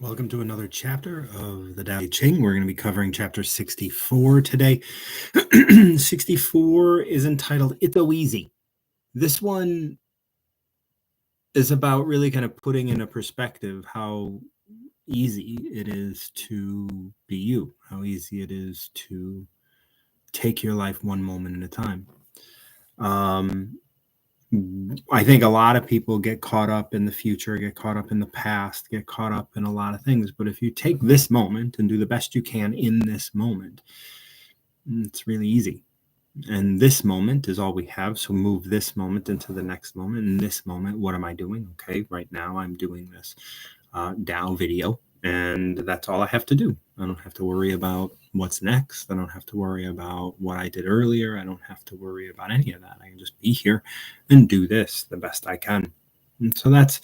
Welcome to another chapter of the Tao Te Ching. We're going to be covering chapter 64 today. 64 is entitled It's So Easy. This one is about really kind of putting into perspective how easy it is to be you, how easy it is to take your life one moment at a time. I think a lot of people get caught up in the future, get caught up in the past, get caught up in a lot of things. But if you take this moment and do the best you can in this moment, it's really easy. And this moment is all we have. So move this moment into the next moment. In this moment, what am I doing? Okay, right now I'm doing this Tao video. And that's all I have to do. I don't have to worry about what's next. I don't have to worry about what I did earlier. I don't have to worry about any of that. I can just be here and do this the best I can. And so that's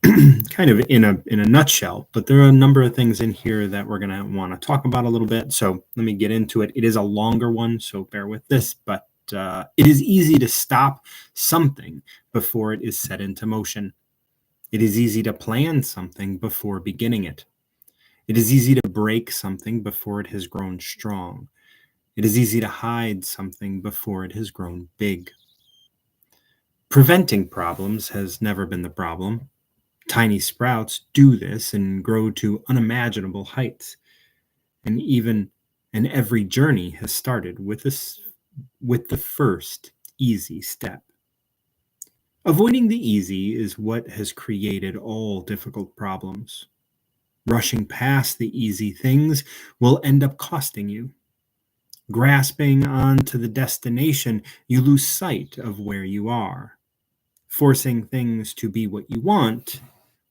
kind of in a nutshell, but there are a number of things in here that we're going to want to talk about a little bit. So let me get into it. It is a longer one, so bear with this, but it is easy to stop something before it is set into motion. It is easy to plan something before beginning it. It is easy to break something before it has grown strong. It is easy to hide something before it has grown big. Preventing problems has never been the problem. Tiny sprouts do this and grow to unimaginable heights. And every journey has started with the first easy step. Avoiding the easy is what has created all difficult problems. Rushing past the easy things will end up costing you. Grasping onto the destination, you lose sight of where you are. Forcing things to be what you want,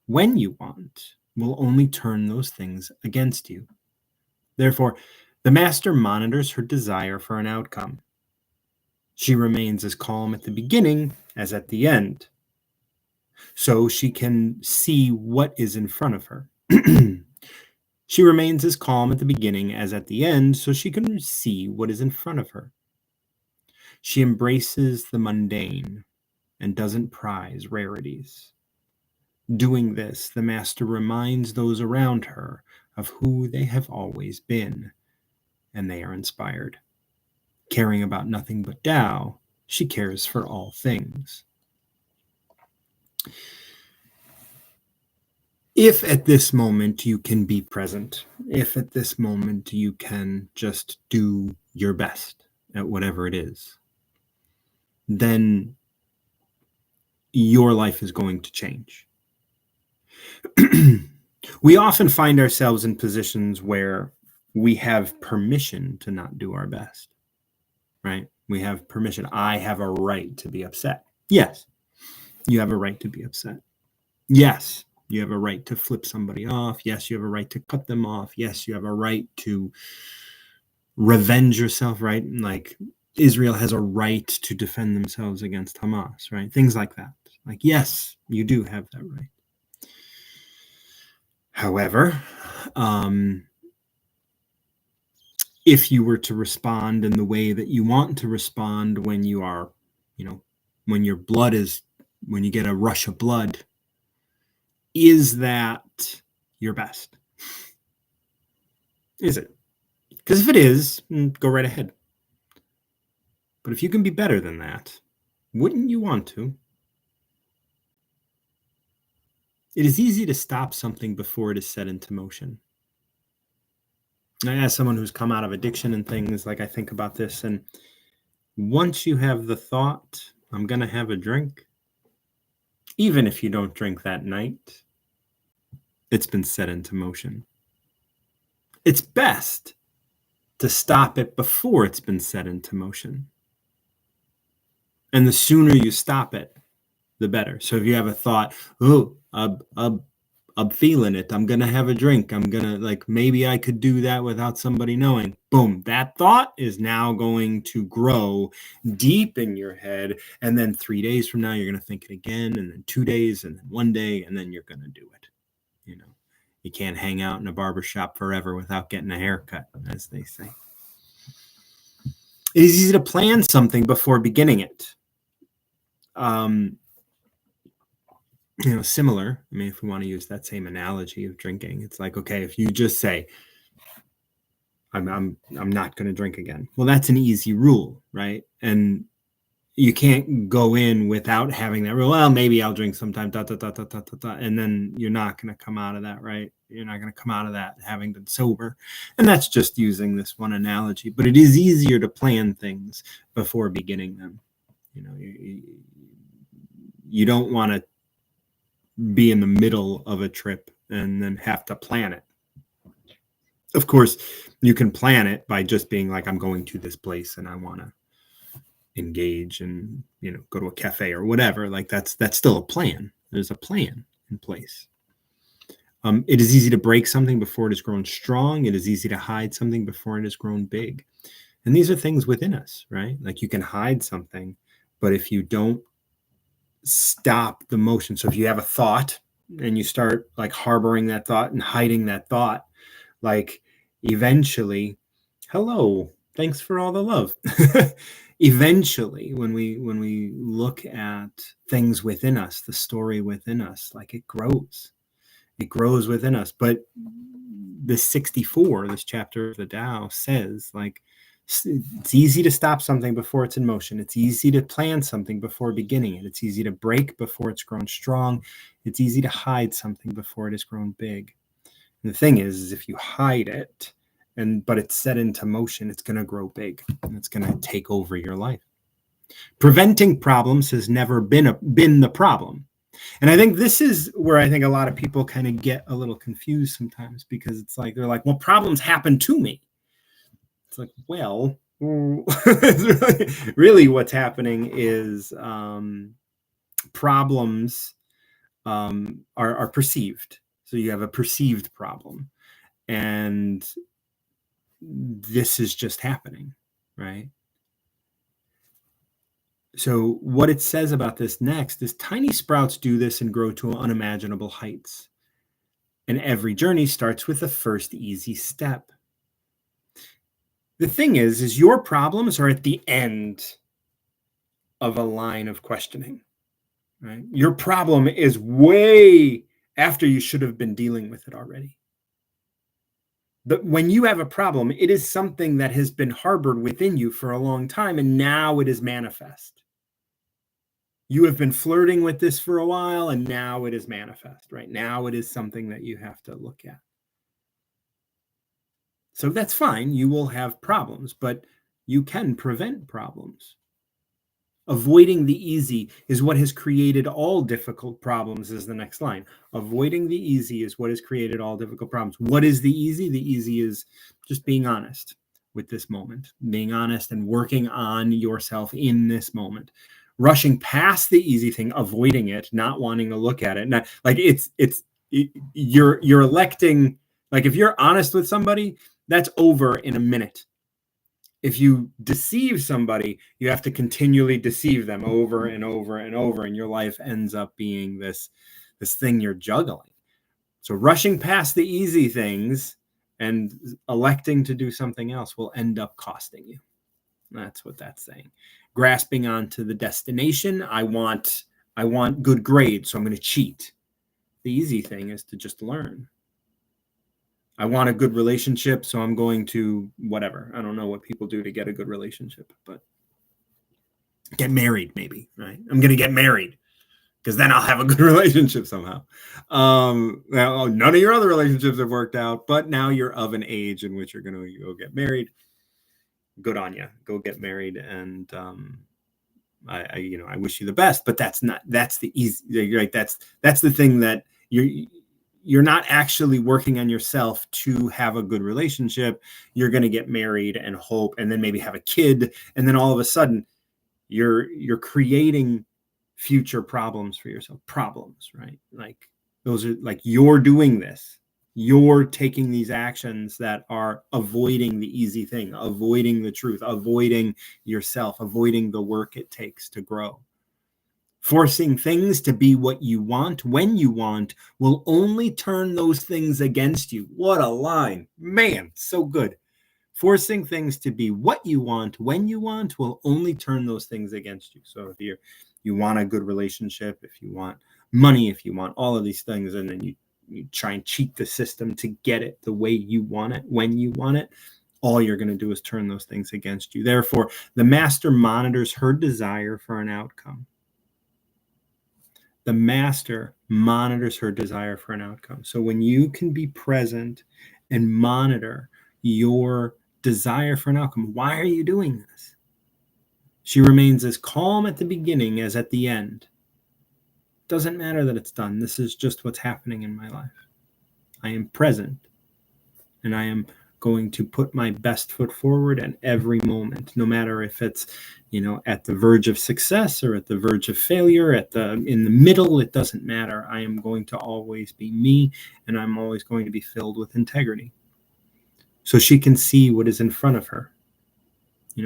when you want, will only turn those things against you. Therefore, the master monitors her desire for an outcome. She remains as calm at the beginning as at the end, so she can see what is in front of her. She remains as calm at the beginning as at the end, so she can see what is in front of her. She embraces the mundane and doesn't prize rarities. Doing this, the master reminds those around her of who they have always been, and they are inspired. Caring about nothing but Tao, she cares for all things. If at this moment you can be present, if at this moment you can just do your best at whatever it is, then your life is going to change. We often find ourselves in positions where we have permission to not do our best, right? We have permission. I have a right to be upset. Yes, you have a right to be upset. Yes, you have a right to flip somebody off. Yes, you have a right to cut them off. Yes, you have a right to revenge yourself, right? Like Israel has a right to defend themselves against Hamas, right? Things like that. Like, yes, you do have that right. However, if you were to respond in the way that you want to respond when you are, when your blood is, when you get a rush of blood, is that your best? Is it? Because if it is, go right ahead. But if you can be better than that, wouldn't you want to? It is easy to stop something before it is set into motion. As someone who's come out of addiction and things, like I think about this, and once you have the thought, I'm going to have a drink, even if you don't drink that night, it's been set into motion. It's best to stop it before it's been set into motion. And the sooner you stop it, the better. So if you have a thought, I'm feeling it, I'm going to have a drink, I'm going to, maybe I could do that without somebody knowing. Boom, that thought is now going to grow deep in your head. And then 3 days from now, you're going to think it again, and then 2 days, and then 1 day, and then you're going to do it. You can't hang out in a barbershop forever without getting a haircut, as they say. It is easy to plan something before beginning it. Similar. I mean, if we want to use that same analogy of drinking, it's like, okay, if you just say, I'm not going to drink again. Well, that's an easy rule, right? And you can't go in without having that rule. Well, maybe I'll drink sometime, and then you're not going to come out of that, right? You're not going to come out of that having been sober. And that's just using this one analogy. But it is easier to plan things before beginning them. You don't want to be in the middle of a trip and then have to plan it. Of course, you can plan it by just being like, I'm going to this place and I want to engage and go to a cafe or whatever. Like that's still a plan. There's a plan in place. It is easy to break something before it has grown strong. It is easy to hide something before it has grown big. And these are things within us, right? Like you can hide something, but if you don't stop the motion, so if you have a thought and you start like harboring that thought and hiding that thought, like eventually, hello, thanks for all the love. Eventually, when we look at things within us, the story within us, like it grows within us. But this 64, this chapter of the Tao says, like, it's easy to stop something before it's in motion. It's easy to plan something before beginning it. It's easy to break before it's grown strong. It's easy to hide something before it has grown big. And the thing is if you hide it, but it's set into motion, it's going to grow big and it's going to take over your life. Preventing problems has never been the problem. And I think this is where I think a lot of people kind of get a little confused sometimes, because it's like, they're like, well, problems happen to me. It's like, well, really what's happening is problems are perceived. So you have a perceived problem. And this is just happening, right? So what it says about this next is tiny sprouts do this and grow to unimaginable heights. And every journey starts with the first easy step. The thing is your problems are at the end of a line of questioning, right? Your problem is way after you should have been dealing with it already. But when you have a problem, it is something that has been harbored within you for a long time, and now it is manifest. You have been flirting with this for a while, and now it is manifest, right? Now it is something that you have to look at. So that's fine. You will have problems, but you can prevent problems. Avoiding the easy is what has created all difficult problems, is the next line. Avoiding the easy is what has created all difficult problems. What is the easy? The easy is just being honest with this moment, being honest and working on yourself in this moment. Rushing past the easy thing, avoiding it, not wanting to look at it. Not, like you're electing, like if you're honest with somebody, that's over in a minute. If you deceive somebody, you have to continually deceive them over and over and over, and your life ends up being this thing you're juggling. So rushing past the easy things and electing to do something else will end up costing you. That's what that's saying. Grasping onto the destination, I want good grades, so I'm going to cheat. The easy thing is to just learn. I want a good relationship, so I'm going to whatever. I don't know what people do to get a good relationship, but get married maybe, right? I'm going to get married because then I'll have a good relationship somehow. Now, none of your other relationships have worked out, but now you're of an age in which you're going to go get married. Good on you. Go get married, and I wish you the best. But that's the easy, right? That's the thing that you're not actually working on yourself to have a good relationship. You're going to get married and hope, and then maybe have a kid. And then all of a sudden you're creating future problems for yourself, problems, right? Like those are like, you're doing this, you're taking these actions that are avoiding the easy thing, avoiding the truth, avoiding yourself, avoiding the work it takes to grow. Forcing things to be what you want when you want will only turn those things against you. What a line, man, so good. Forcing things to be what you want when you want will only turn those things against you. So if you want a good relationship, if you want money if you want all of these things, and then you try and cheat the system to get it the way you want it, when you want it, all you're going to do is turn those things against you. Therefore, the master monitors her desire for an outcome. The master monitors her desire for an outcome. So when you can be present and monitor your desire for an outcome, why are you doing this? She remains as calm at the beginning as at the end. Doesn't matter that it's done. This is just what's happening in my life. I am present, and I am going to put my best foot forward at every moment, no matter if it's, at the verge of success or at the verge of failure, in the middle. It doesn't matter. I am going to always be me, and I'm always going to be filled with integrity. So she can see what is in front of her.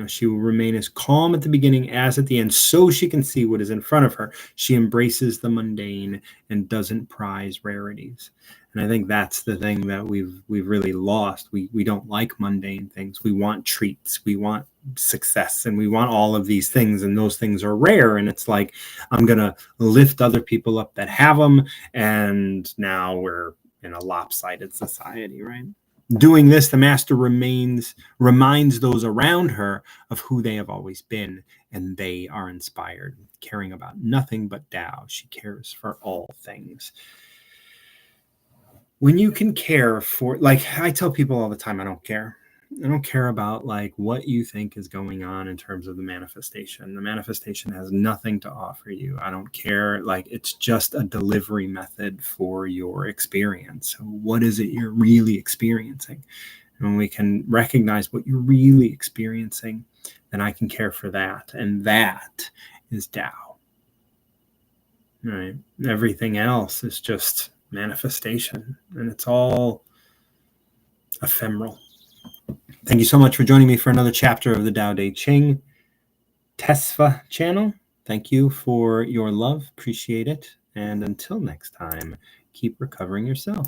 She will remain as calm at the beginning as at the end, so she can see what is in front of her. She embraces the mundane and doesn't prize rarities. And I think that's the thing that we've really lost. We don't like mundane things. We want treats. We want success, and we want all of these things, and those things are rare. And it's like, I'm going to lift other people up that have them, and now we're in a lopsided society, right? Doing this, the master reminds those around her of who they have always been, and they are inspired, caring about nothing but Tao. She cares for all things. When you can care for, I tell people all the time, I don't care. I don't care about what you think is going on in terms of the manifestation. The manifestation has nothing to offer you. I don't care. It's just a delivery method for your experience. So what is it you're really experiencing? And when we can recognize what you're really experiencing, then I can care for that. And that is Tao. Right? Everything else is just manifestation, and it's all ephemeral. Thank you so much for joining me for another chapter of the Tao Te Ching Tesfa channel. Thank you for your love. Appreciate it. And until next time, keep recovering yourself.